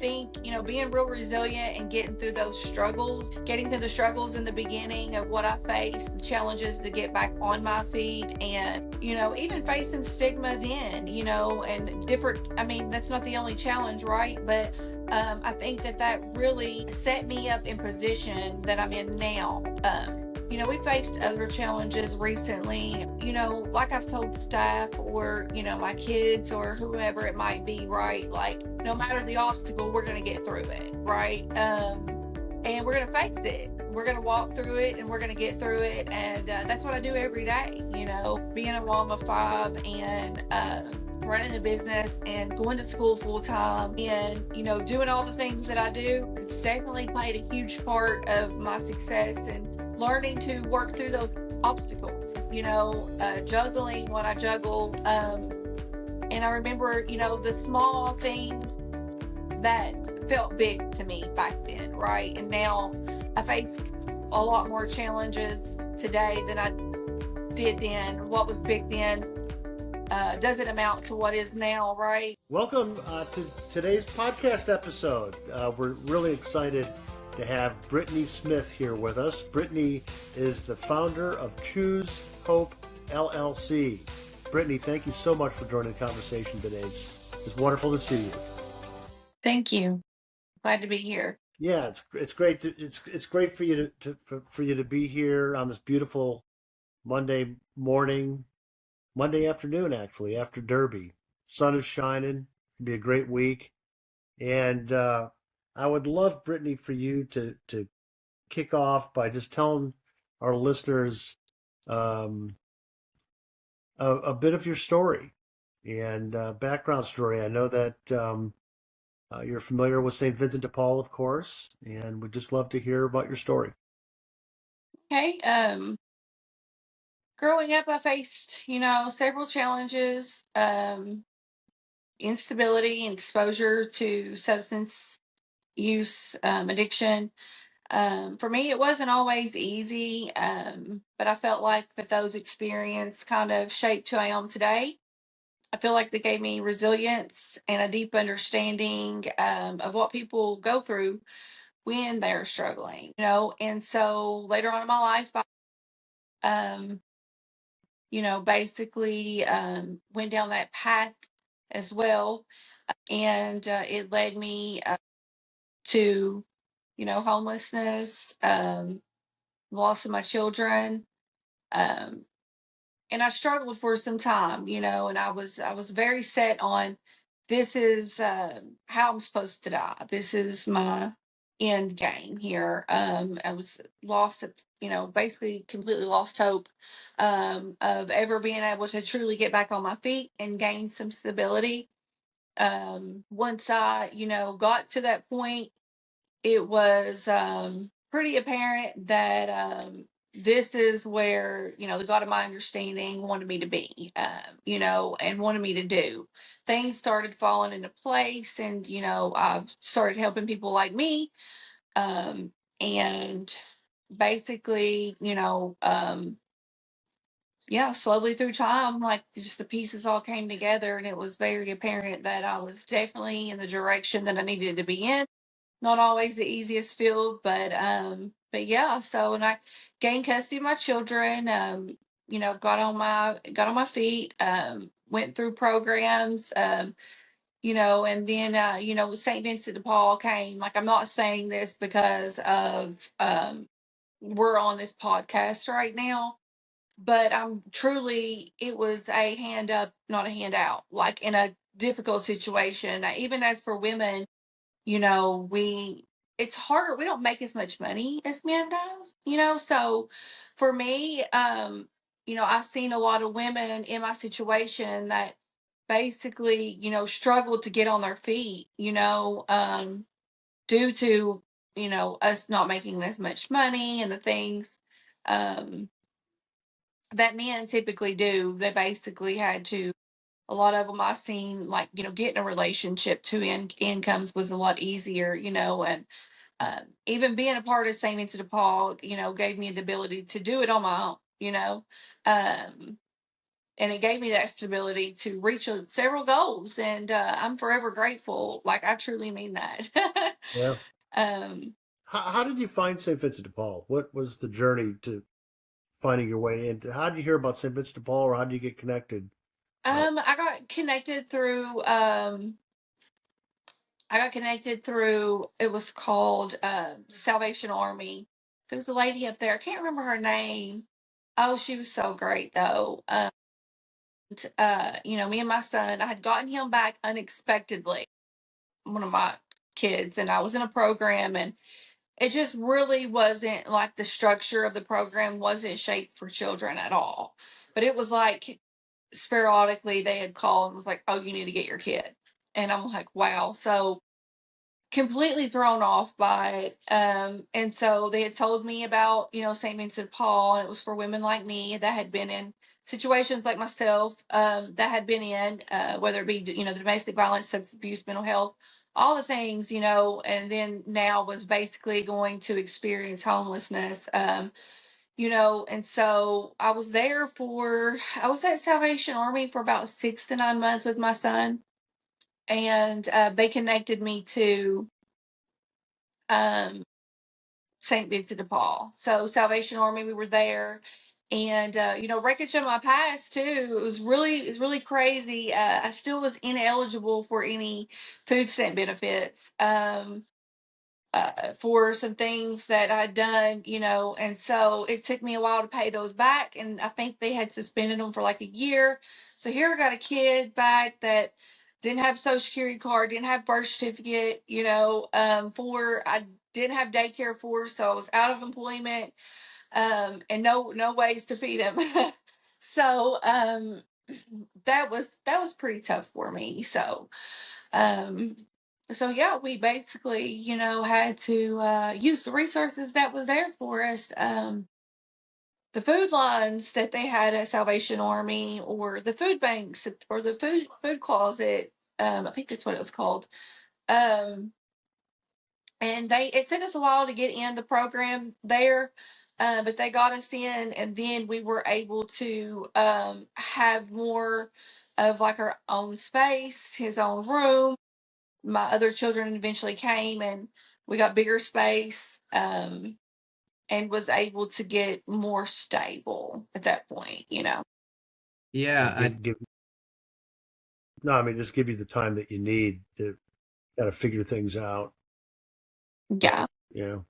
think, being real resilient and getting through the struggles in the beginning of what I faced, the challenges to get back on my feet, and, even facing stigma then, and different, I mean, that's not the only challenge, right? But I think that really set me up in position that I'm in now. We faced other challenges recently, like I've told staff or, my kids or whoever it might be, right? Like, no matter the obstacle, we're going to get through it, right? And we're going to face it. We're going to walk through it and we're going to get through it. And that's what I do every day, being a mom of 5 and running a business and going to school full time and, doing all the things that I do. It's definitely played a huge part of my success and learning to work through those obstacles, juggling when I juggle. And I remember, the small things that felt big to me back then, right? And now I face a lot more challenges today than I did then. What was big then doesn't amount to what is now, right? Welcome to today's podcast episode. We're really excited to have Brittany Smith here with us. Brittany is the founder of Choose Hope LLC. Brittany, thank you so much for joining the conversation today. It's wonderful to see you. Thank you. Glad to be here. Yeah, it's great. It's great for you for you to be here on this beautiful Monday afternoon, actually, after Derby. Sun is shining. It's gonna be a great week, and I would love, Brittany, for you to kick off by just telling our listeners a bit of your story and background story. I know that you're familiar with St. Vincent de Paul, of course, and we'd just love to hear about your story. Okay. Growing up, I faced, several challenges, instability and exposure to substance use, addiction. For me, it wasn't always easy, but I felt like that those experiences kind of shaped who I am today. I feel like they gave me resilience and a deep understanding of what people go through when they're struggling, And so later on in my life, um, basically went down that path as well. And it led me to, homelessness, loss of my children. Um, and I struggled for some time, and I was very set on this is how I'm supposed to die. This is my end game here. I was lost at, basically completely lost hope of ever being able to truly get back on my feet and gain some stability. Once I, got to that point, it was pretty apparent that this is where, the God of my understanding wanted me to be, and wanted me to do. Things started falling into place, and, I've started helping people like me. And basically, yeah, slowly through time, like just the pieces all came together, and it was very apparent that I was definitely in the direction that I needed to be in. Not always the easiest field, but yeah. So, and I gained custody of my children. Got on my feet. Went through programs. And then St. Vincent de Paul came. Like, I'm not saying this because of we're on this podcast right now, but I'm truly, it was a hand up, not a handout. Like in a difficult situation, even as for women, it's harder. We don't make as much money as men does, so for me, I've seen a lot of women in my situation that basically, struggled to get on their feet, due to, us not making as much money and the things, um, that men typically do. They basically had to, a lot of them I seen, like, getting a relationship to incomes was a lot easier, and even being a part of St. Vincent de Paul, gave me the ability to do it on my own, Um, and it gave me that stability to reach several goals. And I'm forever grateful. Like, I truly mean that. Yeah. um, How did you find St. Vincent de Paul? What was the journey to finding your way in? How did you hear about St. Vincent de Paul, or how did you get connected? I got connected through it was called Salvation Army. There was a lady up there. I can't remember her name. Oh, she was so great though. Me and my son, I had gotten him back unexpectedly, one of my kids, and I was in a program, and it just really wasn't like the structure of the program wasn't shaped for children at all. But it was like sporadically they had called and was like, "Oh, you need to get your kid." And I'm like, wow. So completely thrown off by it. And so they had told me about, St. Vincent de Paul, and it was for women like me that had been in situations like myself, that had been in, whether it be, domestic violence, substance abuse, mental health, all the things, and then now was basically going to experience homelessness. And so I was at Salvation Army for about 6 to 9 months with my son, and they connected me to um, St. Vincent de Paul. So Salvation Army, we were there, and wreckage of my past too. It was really crazy. I still was ineligible for any food stamp benefits. For some things that I'd done, and so it took me a while to pay those back, and I think they had suspended them for like a year. So here I got a kid back that didn't have social security card, didn't have birth certificate, for I didn't have daycare for, so I was out of employment, and no ways to feed him. So that was pretty tough for me. Um, so yeah, we basically, had to use the resources that was there for us. The food lines that they had at Salvation Army, or the food banks, or the food closet. I think that's what it was called. Um, and it took us a while to get in the program there. But they got us in, and then we were able to have more of like our own space, his own room. My other children eventually came, and we got bigger space, and was able to get more stable at that point. Yeah, Yeah, I no, I mean, just give you the time that you need to kind of figure things out. Yeah. You know,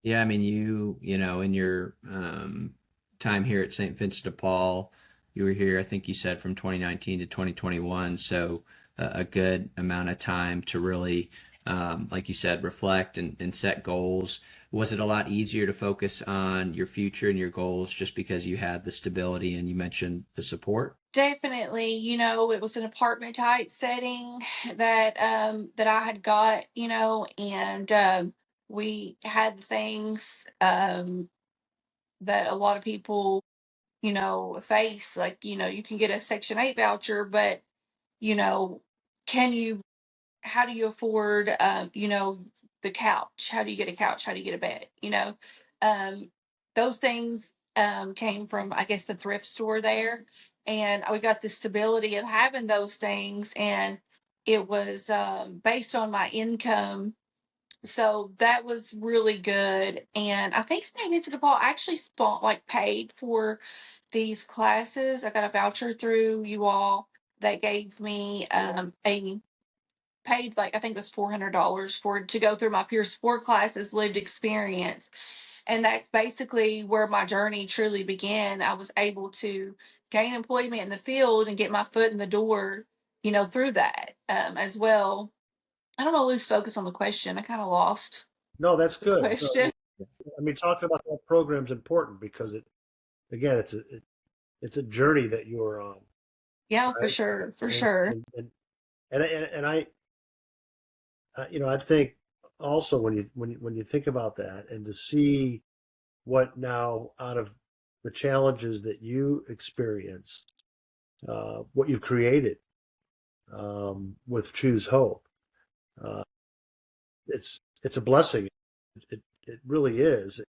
yeah, I mean in your time here at St. Vincent de Paul, you were here, I think you said from 2019 to 2021, so a good amount of time to really like you said, reflect and set goals. Was it a lot easier to focus on your future and your goals just because you had the stability and you mentioned the support? Definitely, it was an apartment type setting that I had got, and we had things that a lot of people, face, like, you can get a Section 8 voucher, but, you know, can you how do you afford, the couch? How do you get a couch? How do you get a bed? Um, those things came from, I guess, the thrift store there. And we got the stability of having those things. And it was based on my income. So that was really good. And I think St. Vincent de Paul actually paid for these classes. I got a voucher through you all that gave me a paid, like, I think it was $400 for to go through my peer support classes, lived experience. And that's basically where my journey truly began. I was able to gain employment in the field and get my foot in the door, through that as well. I don't want to lose focus on the question. I kind of lost no, that's the good. No, question. I mean, talking about that program is important because again, it's a journey that you're on, Yeah, for right? sure, for And sure. I think also when you think about that and to see what now out of the challenges that you experience, what you've created with Choose Hope, uh, it's a blessing. It really is.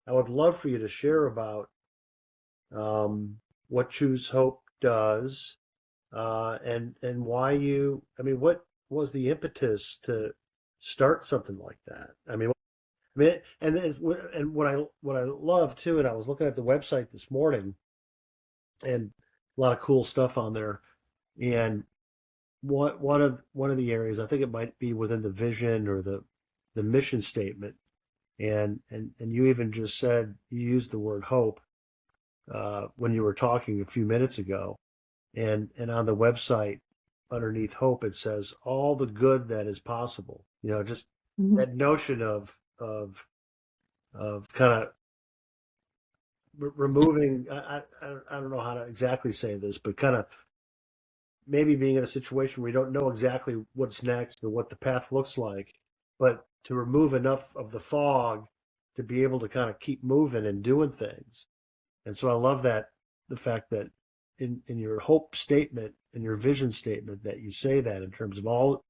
I would love for you to share about what Choose Hope does, and why you. I mean, what was the impetus to start something like that? And what I love too, and I was looking at the website this morning, and a lot of cool stuff on there, and one of the areas I think it might be within the vision or the mission statement, and you even just said you used the word hope when you were talking a few minutes ago, and on the website underneath hope it says all the good that is possible. Just that notion of kind of removing. I don't know how to exactly say this, but kind of maybe being in a situation where you don't know exactly what's next or what the path looks like, but to remove enough of the fog to be able to kind of keep moving and doing things. And so I love that, the fact that in your hope statement and your vision statement that you say that in terms of all,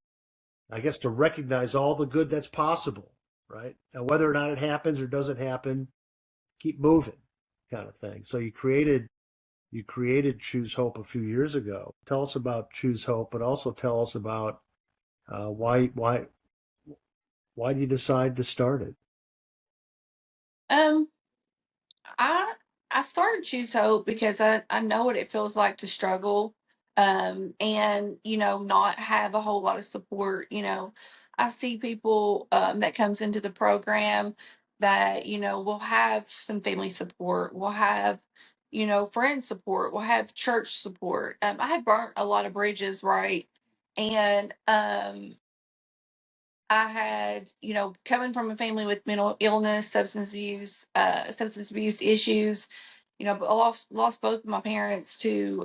I guess, to recognize all the good that's possible, right? Now, whether or not it happens or doesn't happen, keep moving, kind of thing. So you created Choose Hope a few years ago. Tell us about Choose Hope, but also tell us about why did you decide to start it? Um, I I started Choose Hope because I know what it feels like to struggle, and not have a whole lot of support. I see people that comes into the program that will have some family support, will have friend support, will have church support. I had burnt a lot of bridges, right, and I had, coming from a family with mental illness, substance abuse issues, but I lost both of my parents to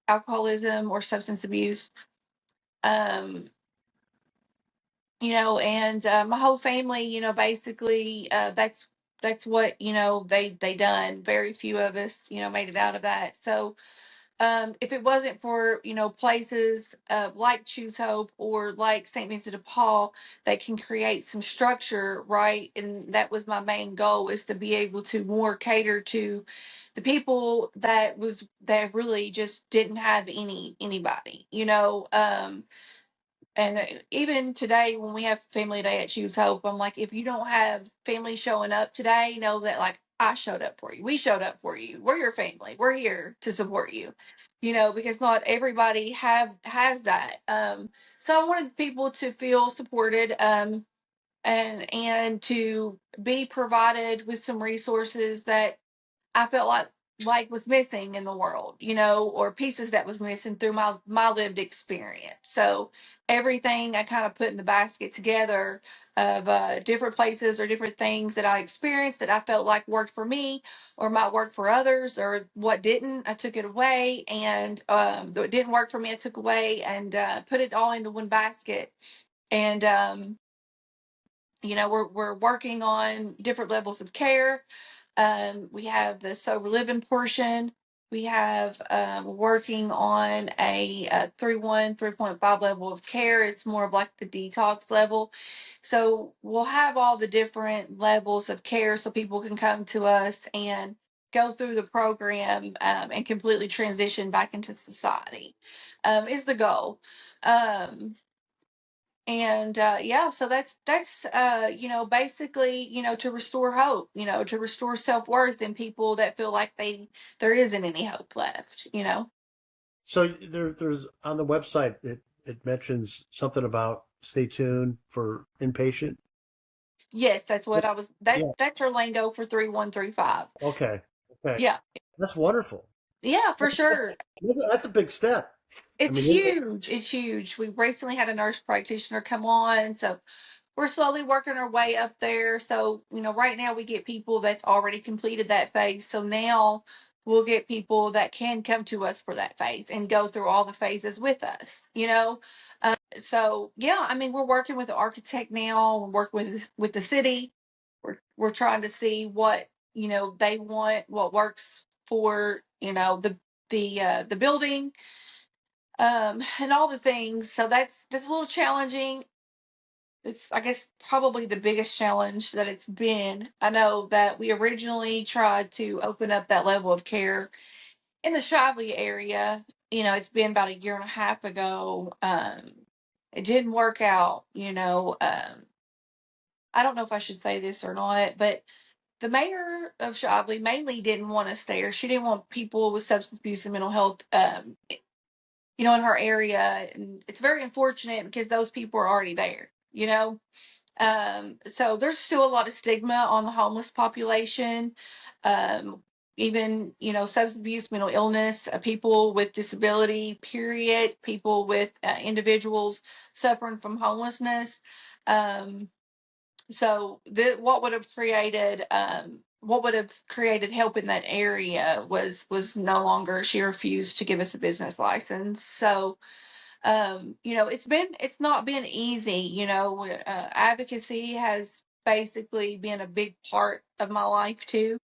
alcoholism or substance abuse. Um, and my whole family, basically, that's what they done. Very few of us, made it out of that. So if it wasn't for places like Choose Hope or like St. Vincent de Paul that can create some structure, right? And that was my main goal, is to be able to more cater to the people that really just didn't have anybody, and even today, when we have family day at Choose Hope, I'm like, if you don't have family showing up today, know that, like, I showed up for you. We showed up for you. We're your family. We're here to support you. Because not everybody has that. So I wanted people to feel supported, and to be provided with some resources that I felt like was missing in the world, or pieces that was missing through my lived experience. So everything I kind of put in the basket together of different places or different things that I experienced that I felt like worked for me or might work for others, or what didn't, I took it away, and what didn't work for me, I took away, and put it all into one basket. And we're working on different levels of care. We have the sober living portion. We have working on a 3.1, 3.5 level of care. It's more of like the detox level. So we'll have all the different levels of care so people can come to us and go through the program, and completely transition back into society, is the goal. Um, and yeah, so that's basically, to restore hope, to restore self-worth in people that feel like there isn't any hope left. So there's on the website it mentions something about stay tuned for inpatient. Yes, that's what I was Yeah. that's her lingo for 3135. Okay. Okay. Yeah. That's wonderful. Yeah, for sure. That's a big step. I It's mean, huge. It's huge. We recently had a nurse practitioner come on, so we're slowly working our way up there. So, right now we get people that's already completed that phase. So now we'll get people that can come to us for that phase and go through all the phases with us. So yeah, I mean, we're working with the architect now. We're working with the city. We're trying to see what, they want, what works for, the building, and all the things. So that's a little challenging. It's, I guess, probably the biggest challenge that it's been. I know that we originally tried to open up that level of care in the Shively area, it's been about a year and a half ago. It didn't work out, I don't know if I should say this or not, but the mayor of Shively mainly didn't want us there. She didn't want people with substance abuse and mental health, in her area. And it's very unfortunate because those people are already there. So there's still a lot of stigma on the homeless population. Even, substance abuse, mental illness, people with disability, period, people with individuals suffering from homelessness. Um, so what would have created help in that area was no longer. She refused to give us a business license. So it's not been easy. Advocacy has basically been a big part of my life too,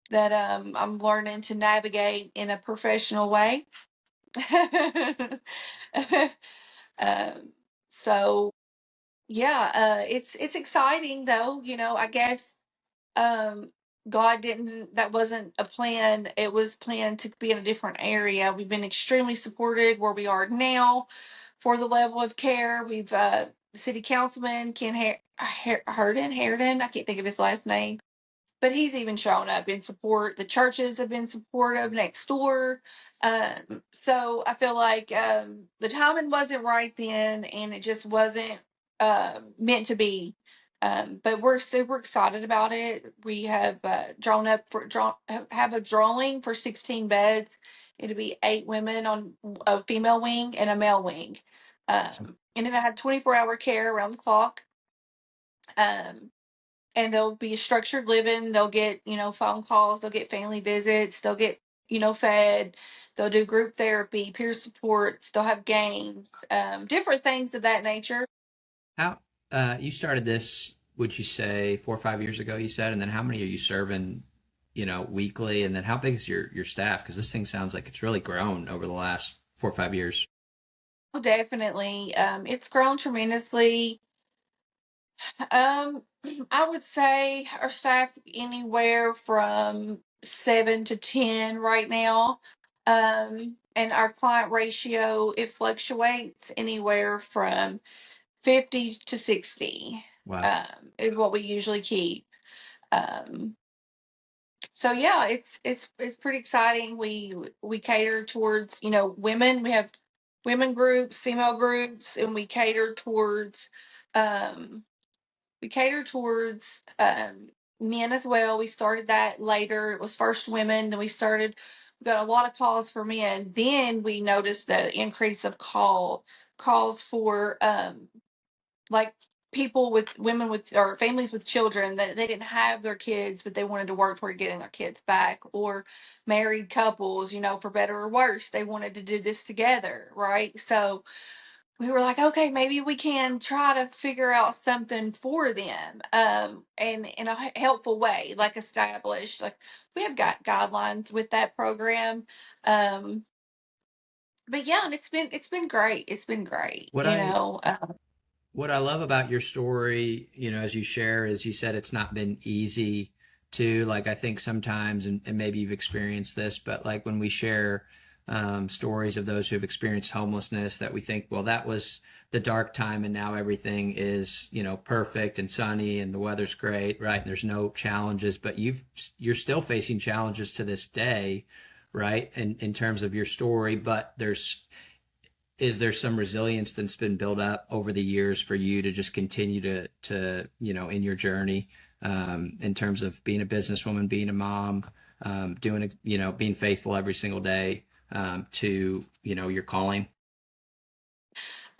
that I'm learning to navigate in a professional way. um, so yeah, it's exciting though. I guess um, God didn't. That wasn't a plan. It was planned to be in a different area. We've been extremely supported where we are now for the level of care. We've city councilman Ken Harden. I can't think of his last name, but he's even shown up in support. The churches have been supportive next door. So I feel like the timing wasn't right then, and it just wasn't meant to be. But we're super excited about it. We have have a drawing for 16 beds. It'll be 8 women on a female wing and a male wing. And then I have 24-hour care around the clock. And they'll be structured living. They'll get, phone calls. They'll get family visits. They'll get, fed. They'll do group therapy, peer supports. They'll have games, different things of that nature. How you started this? Would you say 4 or 5 years ago? You said, and then how many are you serving? Weekly, and then how big is your staff? Because this thing sounds like it's really grown over the last 4 or 5 years. Oh, definitely. It's grown tremendously. Um, I would say our staff anywhere from 7 to 10 right now. And our client ratio, it fluctuates anywhere from 50 to 60, Wow. is what we usually keep. Um, so yeah, it's pretty exciting. We cater towards, women. We have women groups, female groups, and um we cater towards men as well. We started that later. It was first women, then we got a lot of calls for men. Then we noticed the increase of calls for like people with women with or families with children that they didn't have their kids, but they wanted to work toward getting their kids back, or married couples, for better or worse, they wanted to do this together, right? So we were like, okay, maybe we can try to figure out something for them, and in a helpful way, like established, like we have got guidelines with that program. Um, but yeah, and it's been great. It's been great, What you I know. what I love about your story, as you share, is you said it's not been easy to, like, I think sometimes, and maybe you've experienced this, but like when we share stories of those who have experienced homelessness, that we think, well, that was the dark time and now everything is, perfect and sunny and the weather's great, right? And there's no challenges, but you're still facing challenges to this day, right? In terms of your story, but is there some resilience that's been built up over the years for you to just continue to in your journey, in terms of being a businesswoman, being a mom, doing, being faithful every single day, to, your calling?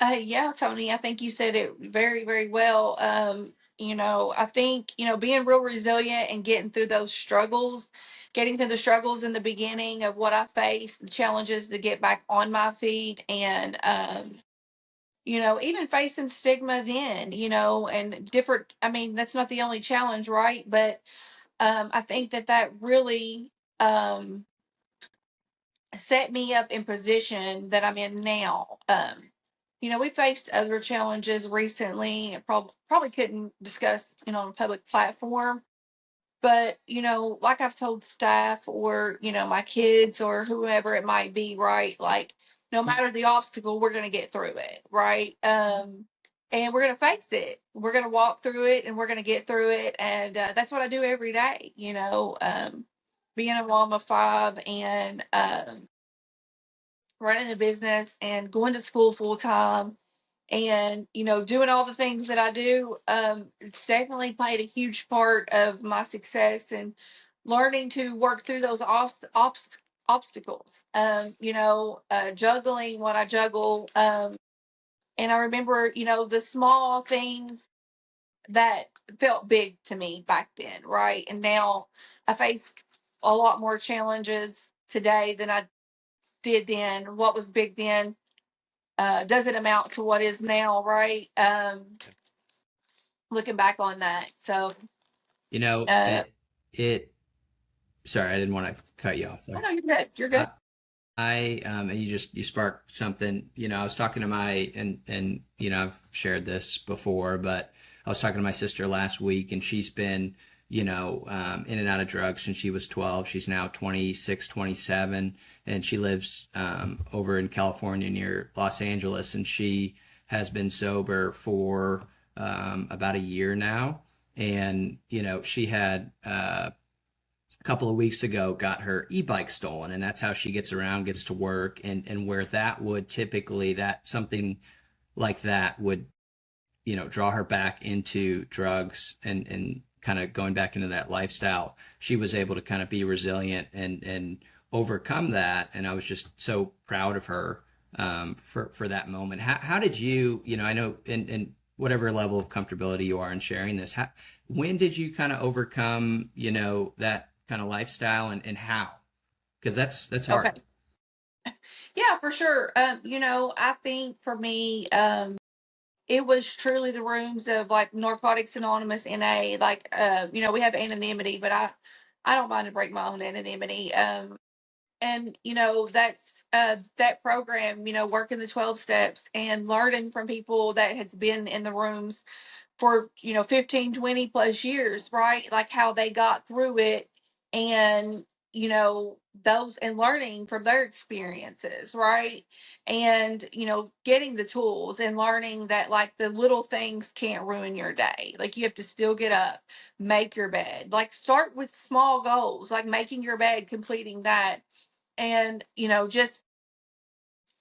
Yeah, Tony, I think you said it very, very well. I think, being real resilient and getting through the struggles in the beginning of what I faced, the challenges to get back on my feet, and, even facing stigma then, and different, I mean, that's not the only challenge, right? But I think that really set me up in position that I'm in now. We faced other challenges recently. Probably couldn't discuss, on a public platform, But, like I've told staff or, my kids or whoever it might be, right? Like, no matter the obstacle, we're going to get through it, right? And we're going to face it. We're going to walk through it and we're going to get through it. And that's what I do every day, being a mom of five and running a business and going to school full time and doing all the things that I do. It's definitely played a huge part of my success and learning to work through those obstacles. Juggling what I juggle. And I remember, the small things that felt big to me back then, right? And now I face a lot more challenges today than I did then. What was big then doesn't amount to what is now, right? Looking back on that. So, uh, it sorry, I didn't want to cut you off oh there. no, you're good. You're good. And you sparked something. I was talking to and I've shared this before, but I was talking to my sister last week, and she's been in and out of drugs since she was 12. She's now 26, 27, and she lives over in California near Los Angeles, and she has been sober for about a year now. And she had a couple of weeks ago got her e-bike stolen, and that's how she gets around, gets to work, and where that would typically, that something like that would draw her back into drugs and kind of going back into that lifestyle. She was able to kind of be resilient and overcome that, and I was just so proud of her for that moment. How did you, I know in whatever level of comfortability you are in sharing this, when did you kind of overcome that kind of lifestyle, and how? Because that's hard. Okay. Yeah, for sure. I think for me, it was truly the rooms of like Narcotics Anonymous, NA. Like, we have anonymity, but I don't mind to break my own anonymity. And that's that program. Working the 12 steps and learning from people that has been in the rooms for 15, 20 plus years, right? Like how they got through it, and those, and learning from their experiences, right? And getting the tools and learning that like the little things can't ruin your day. Like you have to still get up, make your bed, like start with small goals, like making your bed, completing that, and just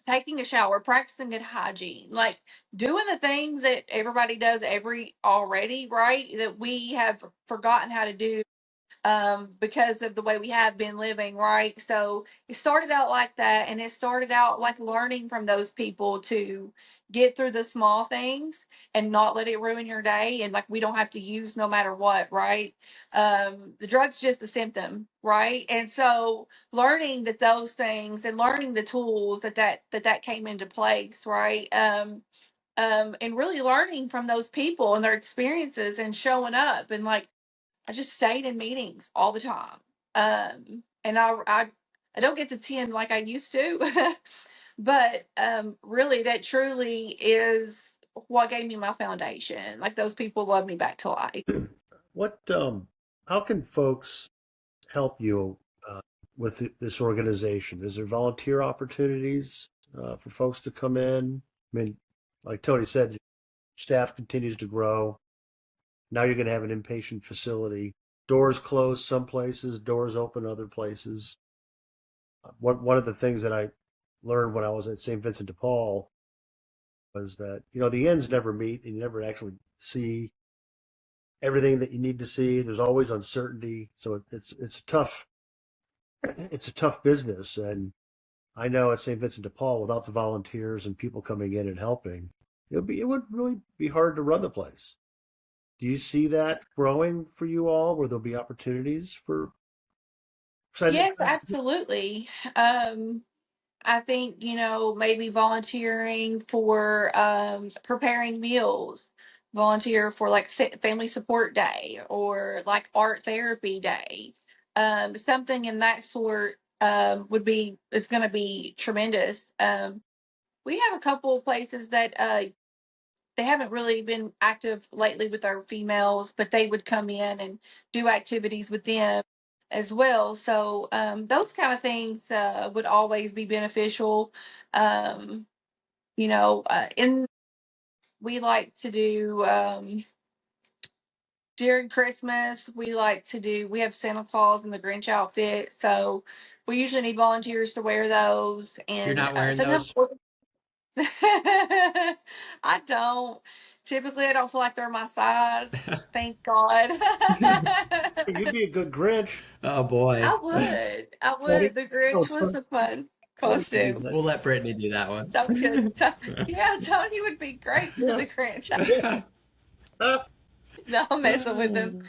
taking a shower, practicing good hygiene, like doing the things that everybody does already, right? That we have forgotten how to do because of the way we have been living, right? So it started out like that, and it started out like learning from those people to get through the small things and not let it ruin your day. And like we don't have to use no matter what, right? The drug's just a symptom, right? And so learning that those things and learning the tools that came into place, right? And really learning from those people and their experiences and showing up, and like I just stayed in meetings all the time. And I don't get to attend like I used to, but really that truly is what gave me my foundation. Like those people love me back to life. What, how can folks help you with this organization? Is there volunteer opportunities for folks to come in? I mean, like Tony said, staff continues to grow. Now you're going to have an inpatient facility. Doors closed some places, doors open other places. One of the things that I learned when I was at St. Vincent de Paul was that, the ends never meet, and you never actually see everything that you need to see. There's always uncertainty. So it's a tough business. And I know at St. Vincent de Paul, without the volunteers and people coming in and helping, it would really be hard to run the place. Do you see that growing for you all, where there'll be opportunities for? Yes, absolutely. I think, maybe volunteering for preparing meals, volunteer for like family support day or like art therapy day. Something in that sort is going to be tremendous. We have a couple of places that they haven't really been active lately with our females, but they would come in and do activities with them as well. So those kind of things would always be beneficial. Um, in we like to do during Christmas. We have Santa Claus and the Grinch outfit, so we usually need volunteers to wear those. You're And not wearing sometimes those? I don't. Typically, I don't feel like they're my size. Thank God. You'd be a good Grinch. Oh boy. I would. I Tony, would. The no, Grinch was a fun Tony could be costume. nice. We'll let Brittany do that one. Tony could. Yeah, Tony would be great for Yeah. the Grinch. Yeah. No, I'm messing with him.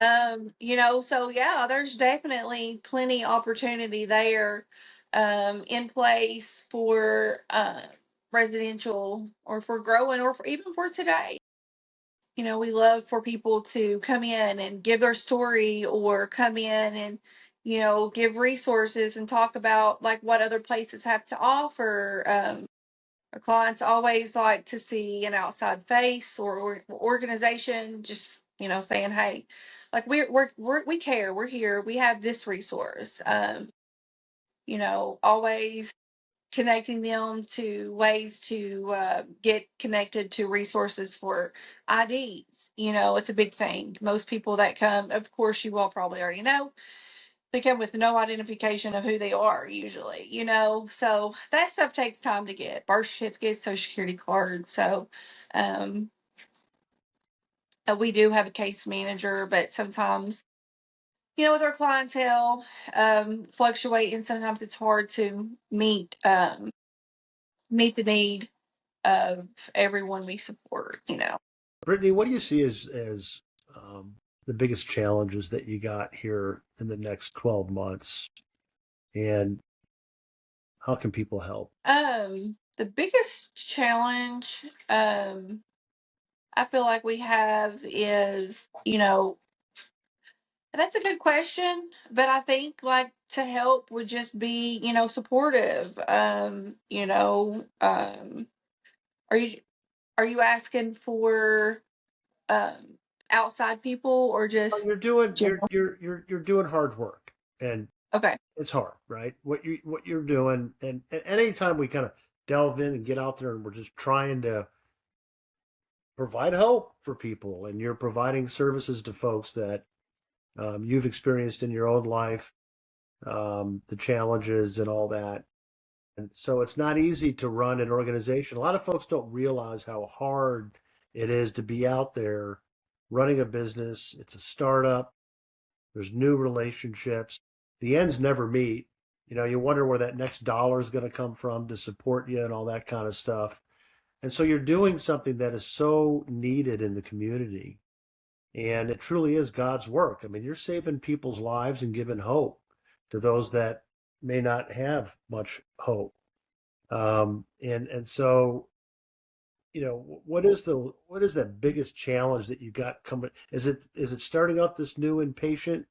So yeah, there's definitely plenty opportunity there, in place for residential or for growing or even for today. We love for people to come in and give their story or come in and, give resources and talk about like what other places have to offer. Our clients always like to see an outside face or organization just, saying, hey, like we care, we're here, we have this resource. Always connecting them to ways to get connected to resources for IDs. It's a big thing. Most people that come, of course, you all probably already know, they come with no identification of who they are usually, so that stuff takes time to get. Birth certificates, social security cards. So um, we do have a case manager, but sometimes, with our clientele fluctuating, sometimes it's hard to meet the need of everyone we support. Brittany, what do you see as the biggest challenges that you got here in the next 12 months? And how can people help? The biggest challenge I feel like we have is, that's a good question, but I think like to help would just be, supportive. Are you are you asking for um outside people or Well, just you're doing general? you're doing hard work, and Okay. it's hard, right? What you're doing, and anytime we kind of delve in and get out there, and we're just trying to provide hope for people, and you're providing services to folks that you've experienced in your own life, the challenges and all that. And so it's not easy to run an organization. A lot of folks don't realize how hard it is to be out there running a business. It's a startup. There's new relationships. The ends never meet. You wonder where that next dollar is going to come from to support you and all that kind of stuff. And so you're doing something that is so needed in the community. And it truly is God's work. I mean, you're saving people's lives and giving hope to those that may not have much hope. And so, what is that biggest challenge that you got coming? Is it starting up this new inpatient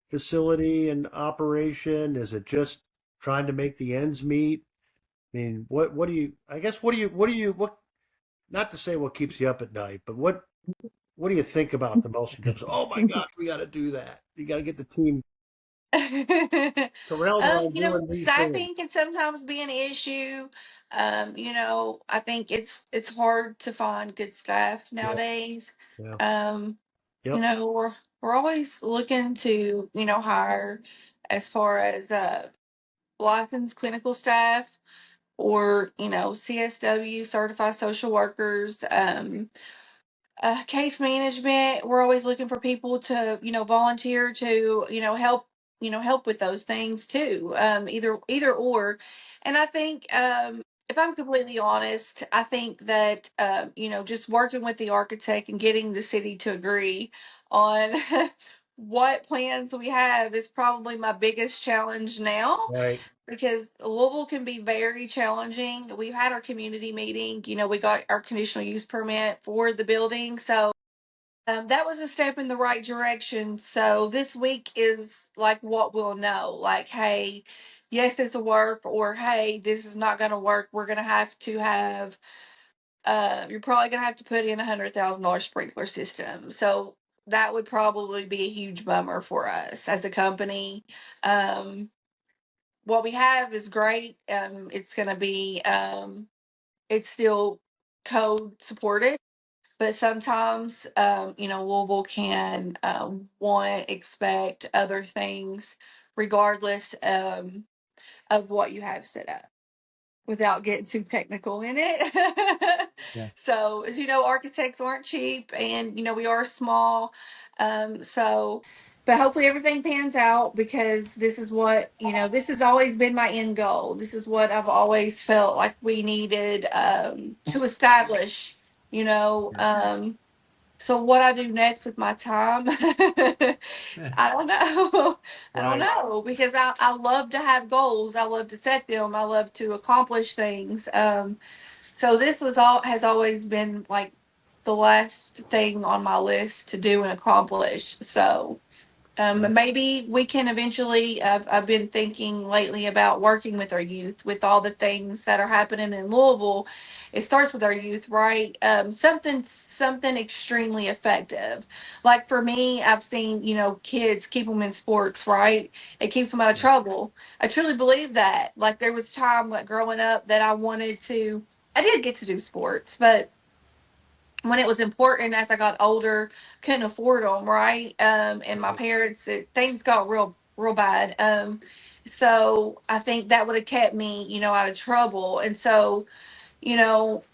facility and operation? Is it just trying to make the ends meet? I mean, what do you? I guess what what? Not to say what keeps you up at night, but what do you think about the most in terms of, oh my gosh, we got to do that. You got to get the team corralled around doing these things. Staffing can sometimes be an issue. I think it's hard to find good staff Yeah, nowadays. yeah, Um, yep. we're always looking to, hire as far as licensed clinical staff or, CSW, certified social workers. Case management, we're always looking for people to, volunteer to, help with those things too. Either or. And I think, if I'm completely honest, I think that, just working with the architect and getting the city to agree on what plans we have is probably my biggest challenge now, Right. because Louisville can be very challenging. We've had our community meeting, we got our conditional use permit for the building. So that was a step in the right direction. So this week is like what we'll know. Like, hey, yes, this will work, or hey, this is not going to work. We're going to have you're probably going to have to put in $100,000 sprinkler system. So that would probably be a huge bummer for us as a company. Um, what we have is great. It's going to be, it's still code supported, but sometimes, Louisville can expect other things regardless of what you have set up, without getting too technical in it. Yeah. So, as you know, architects aren't cheap, and we are small. So, but hopefully everything pans out, because this is what, this has always been my end goal. This is what I've always felt like we needed to establish, you know. So what I do next with my time, I don't know. I don't Right. know, because I love to have goals. I love to set them. I love to accomplish things. So this has always been like the last thing on my list to do and accomplish. So maybe we can eventually. I've been thinking lately about working with our youth, with all the things that are happening in Louisville. It starts with our youth, right? Something extremely effective. Like for me, I've seen, kids, keep them in sports, right? It keeps them out of trouble. I truly believe that. Like there was a time, like growing up, that I wanted to. I did get to do sports, but when it was important, as I got older, couldn't afford them, right? And my parents, things got real bad. So I think that would have kept me, out of trouble. And so, you know,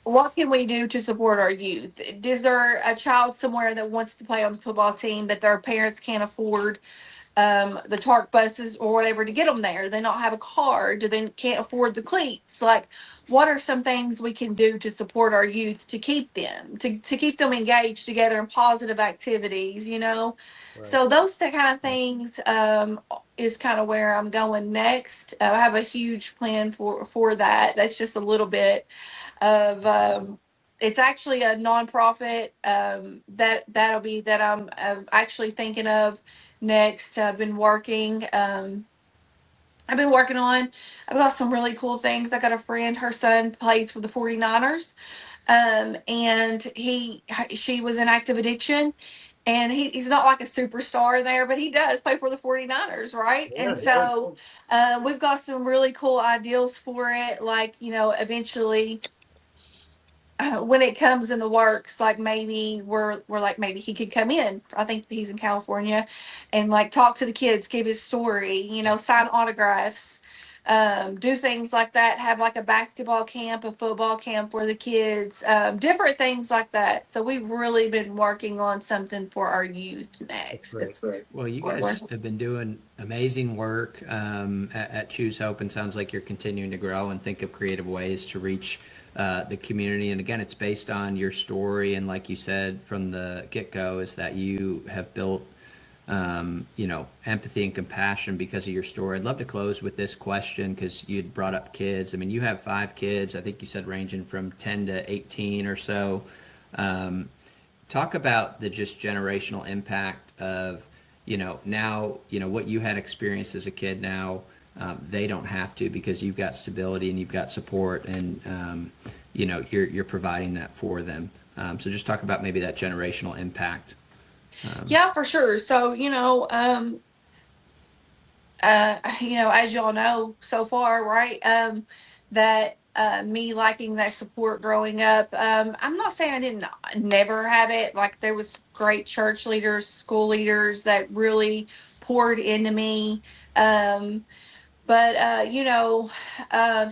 what can we do to support our youth? Is there a child somewhere that wants to play on the football team that their parents can't afford the TARC buses or whatever to get them there? They don't have a car. Do they can't afford the cleats? Like, what are some things we can do to support our youth, to keep them to keep them engaged together in positive activities? Right. So those kind of things is kind of where I'm going next. I have a huge plan for that. That's just a little bit of it's actually a nonprofit that'll be that I'm actually thinking of next. I've been working on. I've got some really cool things. I got a friend, her son plays for the 49ers. And she was in active addiction, and he's not like a superstar there, but he does play for the 49ers, right? Yeah, And yeah. so we've got some really cool ideals for it, like, eventually when it comes in the works, like maybe we're like, maybe he could come in. I think he's in California, and like talk to the kids, give his story, sign autographs, do things like that. Have like a basketball camp, a football camp for the kids, different things like that. So we've really been working on something for our youth That's next. great. That's right. Well, you guys have been doing amazing work at Choose Hope, and sounds like you're continuing to grow and think of creative ways to reach the community. And again, it's based on your story, and like you said from the get-go, is that you have built, empathy and compassion because of your story. I'd love to close with this question, because you'd brought up kids. I mean, you have 5 kids. I think you said ranging from 10 to 18 or so. Talk about the just generational impact of, now, what you had experienced as a kid. Now they don't have to, because you've got stability and you've got support, and you're providing that for them. So just talk about maybe that generational impact. Yeah, for sure. So, as y'all know so far, right? That me liking that support growing up. I'm not saying I didn't never have it. Like there was great church leaders, school leaders that really poured into me. But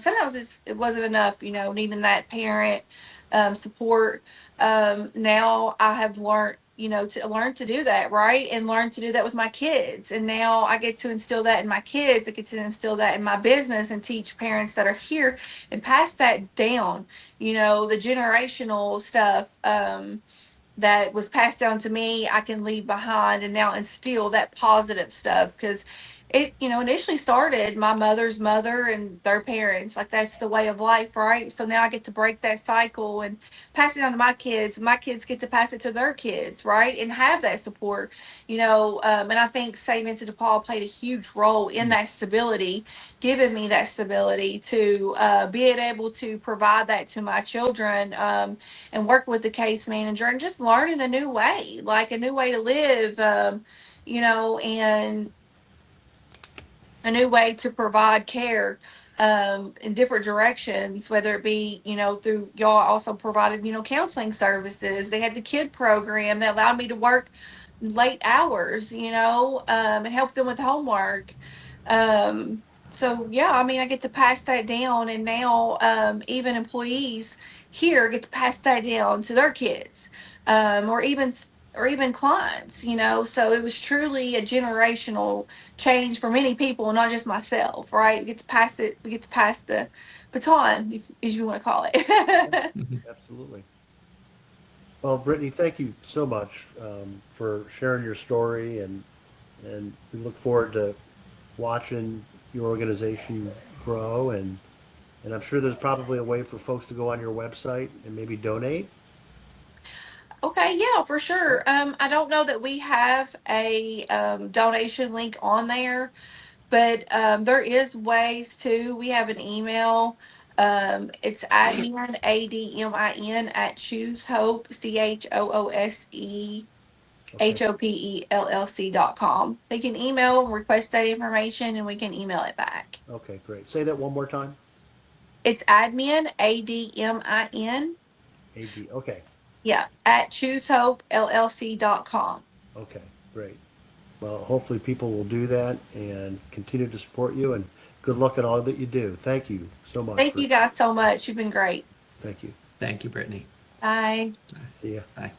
sometimes it wasn't enough. Needing that parent support. Now I have learned, to learn to do that, right, and learn to do that with my kids. And now I get to instill that in my kids. I get to instill that in my business and teach parents that are here and pass that down. The generational stuff. That was passed down to me, I can leave behind and now instill that positive stuff, because it, initially started my mother's mother and their parents. Like, that's the way of life, right? So now I get to break that cycle and pass it on to my kids. My kids get to pass it to their kids, right? And have that support, and I think St. Vincent de Paul played a huge role in that stability, giving me that stability to be able to provide that to my children, and work with the case manager and just learning a new way, like a new way to live, and a new way to provide care, in different directions, whether it be, through y'all also provided, counseling services. They had the kid program that allowed me to work late hours, and help them with homework. Um, so yeah, I mean, I get to pass that down, and now, even employees here get to pass that down to their kids, or even clients, so it was truly a generational change for many people, not just myself, right? We get to pass the baton, if you want to call it. Absolutely. Well, Brittany, thank you so much for sharing your story, and we look forward to watching your organization grow, and I'm sure there's probably a way for folks to go on your website and maybe donate. Okay, yeah, for sure. I don't know that we have a donation link on there, but there is ways to. We have an email. It's admin, ADMIN, at choose hope, CHOOSE Okay. HOPELLC.com. They can email and request that information, and we can email it back. Okay, great. Say that one more time. It's admin, ADMIN, AD. Okay. yeah, at choosehopellc.com. Okay, great. Well, hopefully people will do that and continue to support you, and good luck in all that you do. Thank you so much Thank for, you guys so much. You've been great. thank you. Thank you, Brittany. Bye. See ya. Bye.